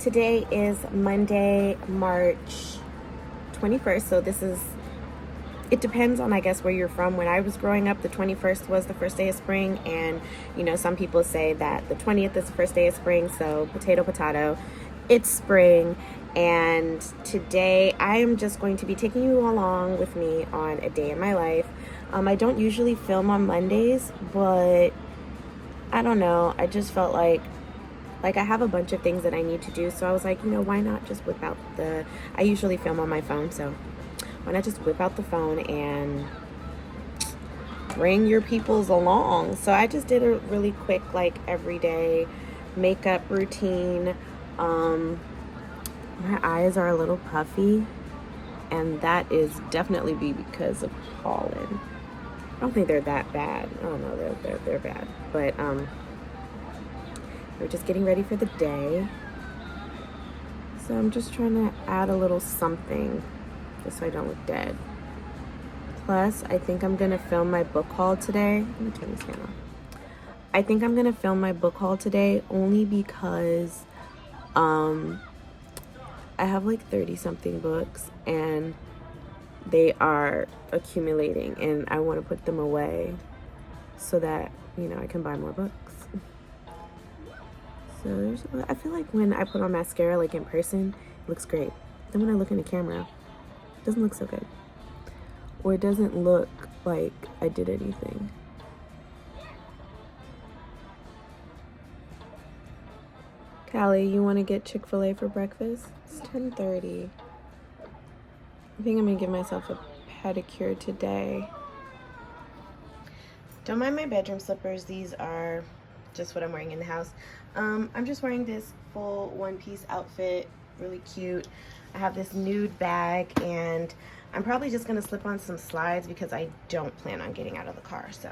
Today is Monday, March 21st. So it depends on, I guess, where you're from. When I was growing up, the 21st was the first day of spring. And, some people say that the 20th is the first day of spring. So potato, potato, it's spring. And today I am just going to be taking you along with me on a day in my life. I don't usually film on Mondays, but I don't know. I just felt like I have a bunch of things that I need to do. So I was like, why not just whip out I usually film on my phone. So why not just whip out the phone and bring your peoples along? So I just did a really quick, everyday makeup routine. My eyes are a little puffy, and that is definitely because of pollen. I don't think they're that bad. I don't know, they're bad. But we're just getting ready for the day. So I'm just trying to add a little something just so I don't look dead. Plus, I think I'm gonna film my book haul today. Let me turn this fan off. I think I'm gonna film my book haul today only because I have 30 something books and they are accumulating, and I want to put them away so that I can buy more books. So I feel like when I put on mascara in person, it looks great. Then when I look in the camera, it doesn't look so good, or it doesn't look like I did anything. Callie, you want to get Chick-fil-A for breakfast? It's 10:30. I think I'm gonna give myself a pedicure today. Don't mind my bedroom slippers. These are just what I'm wearing in the house. I'm just wearing this full one-piece outfit, really cute. I have this nude bag, and I'm probably just gonna slip on some slides because I don't plan on getting out of the car. So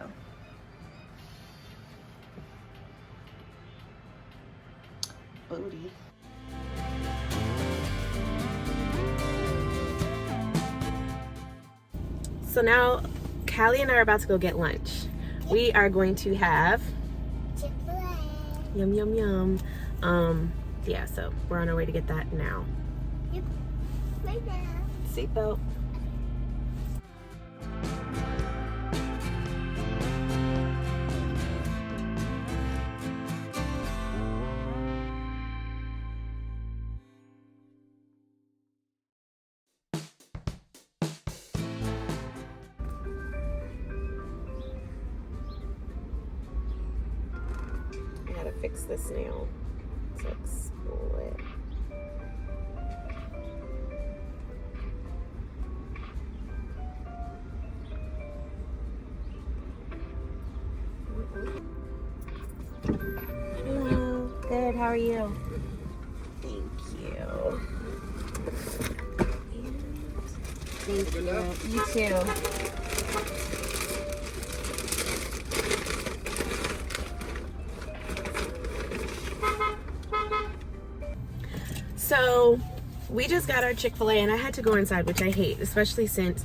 booty. So now Callie and I are about to go get lunch. We are going to have Chick-fil-A. Yum, yum, yum. Yeah, so we're on our way to get that now. Yep. Right now. Seatbelt. I gotta fix this nail. It's split. Hello. Good. How are you? Thank you. Thank you. You too. So we just got our Chick-fil-A, and I had to go inside, which I hate, especially since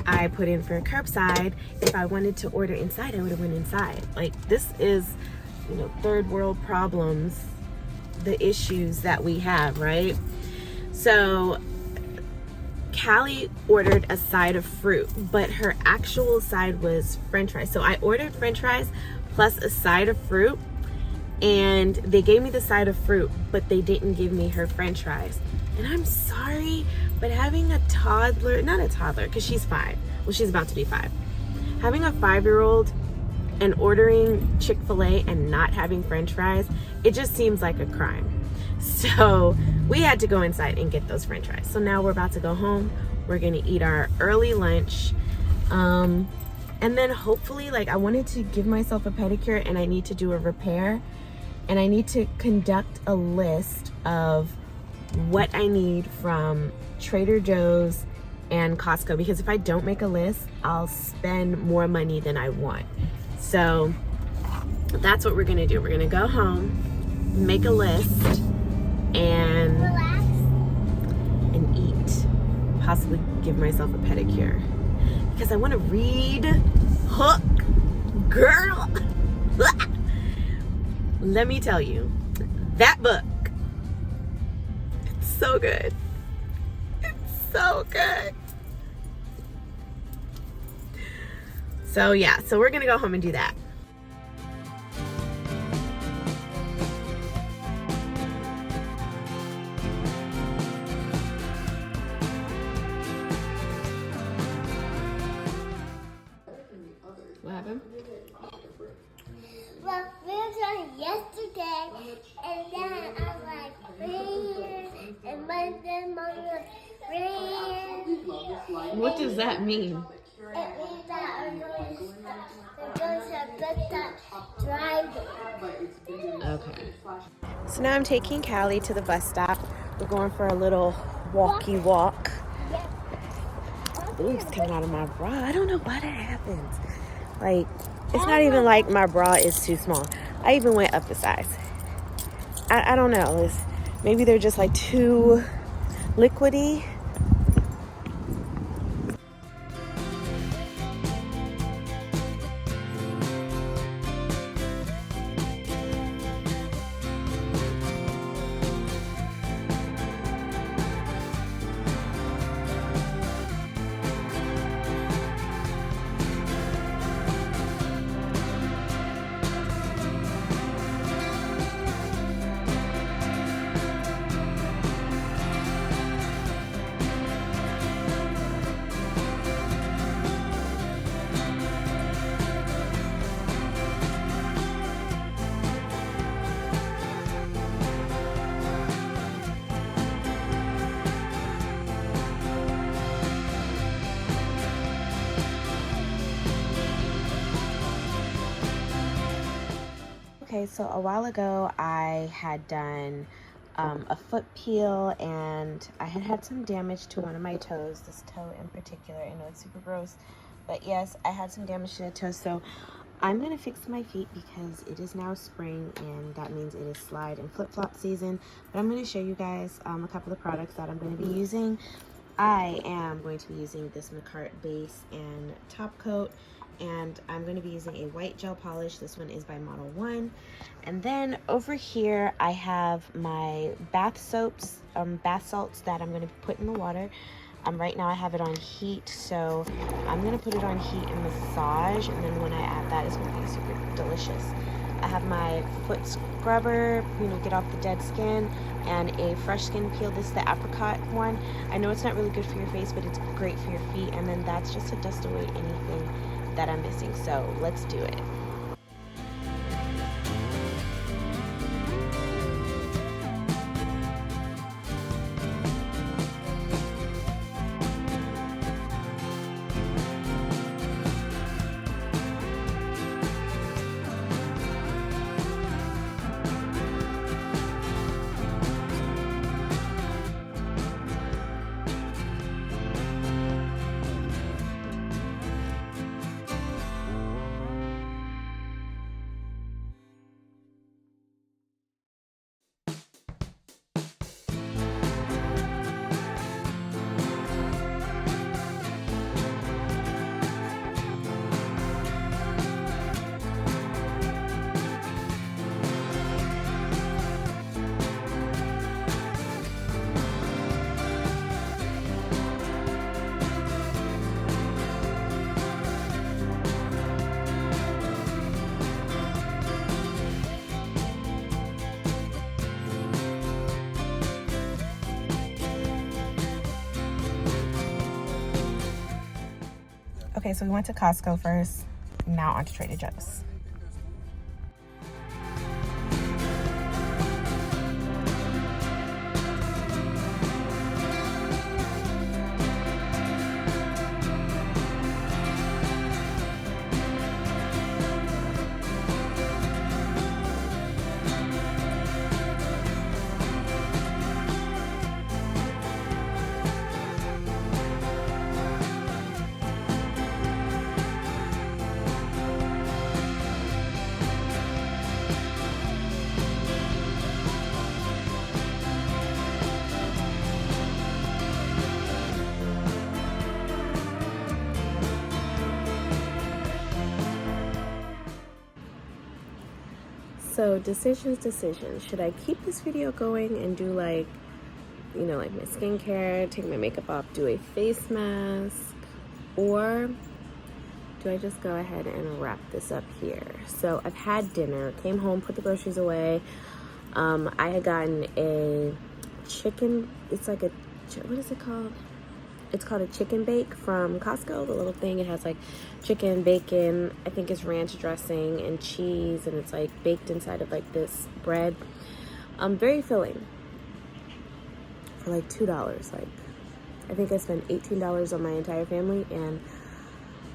I put in for curbside. If I wanted to order inside, I would have went inside. This is, third world problems, the issues that we have, right? So Callie ordered a side of fruit, but her actual side was French fries. So I ordered French fries plus a side of fruit, and they gave me the side of fruit, but they didn't give me her French fries. And I'm sorry, but having a toddler, not a toddler, because she's 5. Well, she's about to be 5. Having a 5-year-old and ordering Chick-fil-A and not having French fries, it just seems like a crime. So we had to go inside and get those French fries. So now we're about to go home. We're gonna eat our early lunch. And then hopefully, I wanted to give myself a pedicure, and I need to do a repair. And I need to conduct a list of what I need from Trader Joe's and Costco, because if I don't make a list, I'll spend more money than I want. So that's what we're gonna do. We're gonna go home, make a list, and eat. Possibly give myself a pedicure because I want to read. Hook, girl. Let me tell you, that book so good. It's so good. So yeah, so we're gonna go home and do that. What happened? Well, we were trying yesterday, and then I was like, rain, and then Mommy was rain. What does that mean? It means that we're going to put that driving. Okay. So now I'm taking Callie to the bus stop. We're going for a little walkie walk. Ooh, it's coming out of my bra. I don't know why that happens. Like, it's not even like my bra is too small. I even went up a size. I don't know. Maybe they're just like too liquidy. Okay, so a while ago I had done a foot peel, and I had some damage to one of my toes, this toe in particular. I know it's super gross, but yes, I had some damage to the toe, so I'm going to fix my feet because it is now spring, and that means it is slide and flip-flop season. But I'm going to show you guys a couple of products that I'm going to be using. I am going to be using this McCart base and top coat, and I'm going to be using a white gel polish. This one is by Model 1. And then over here I have my bath soaps, bath salts that I'm going to put in the water. Right now I have it on heat, so I'm going to put it on heat and massage, and then when I add that, it's going to be super delicious. I have my foot scrubber, get off the dead skin, and a fresh skin peel. This is the apricot one. I know it's not really good for your face, but it's great for your feet. And then that's just to dust away anything that I'm missing. So let's do it. Okay, so we went to Costco first, now on to Trader Joe's. So decisions. Should I keep this video going and do like you know, like my skincare, take my makeup off, do a face mask, or do I just go ahead and wrap this up here? So I've had dinner, came home, put the groceries away. I had gotten a chicken, it's like a, what is it called? It's called a chicken bake from Costco, the little thing. It has like chicken, bacon, I think it's ranch dressing and cheese, and it's like baked inside of like this bread. Very filling for like $2. Like, I think I spent $18 on my entire family, and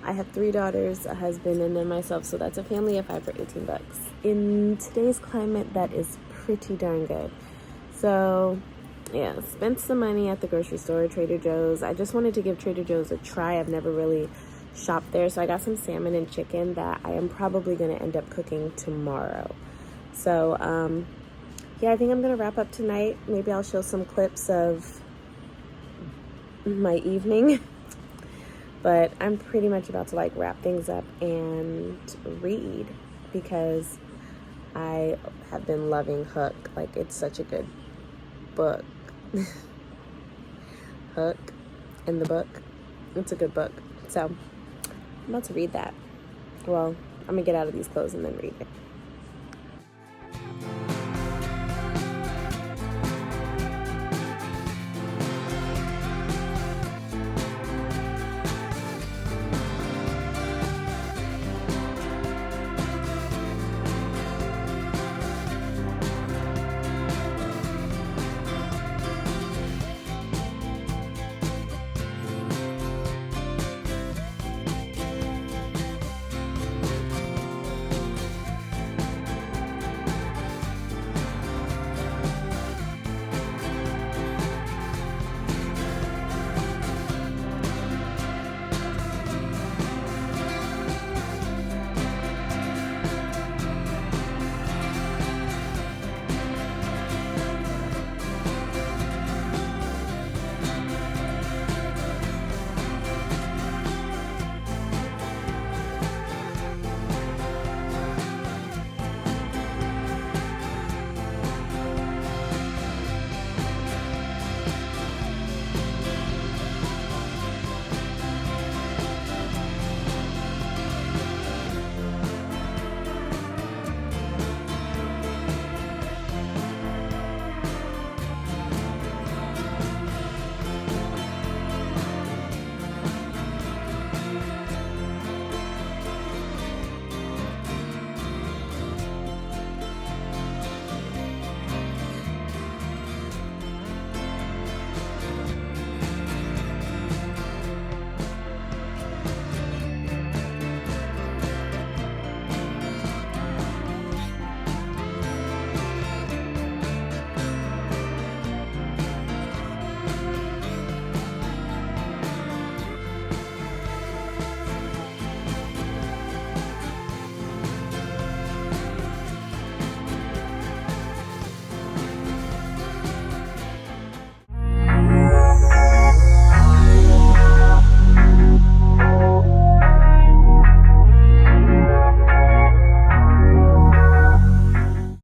I have 3 daughters, a husband, and then myself, so that's a family of 5 for 18 bucks. In today's climate, that is pretty darn good. So yeah, spent some money at the grocery store, Trader Joe's. I just wanted to give Trader Joe's a try. I've never really shopped there, so I got some salmon and chicken that I am probably going to end up cooking tomorrow. So yeah, I think I'm going to wrap up tonight. Maybe I'll show some clips of my evening. But I'm pretty much about to like wrap things up and read, because I have been loving Hook. Like, it's such a good book. Hook in the book. It's a good book. So I'm about to read that. Well, I'm gonna get out of these clothes and then read it.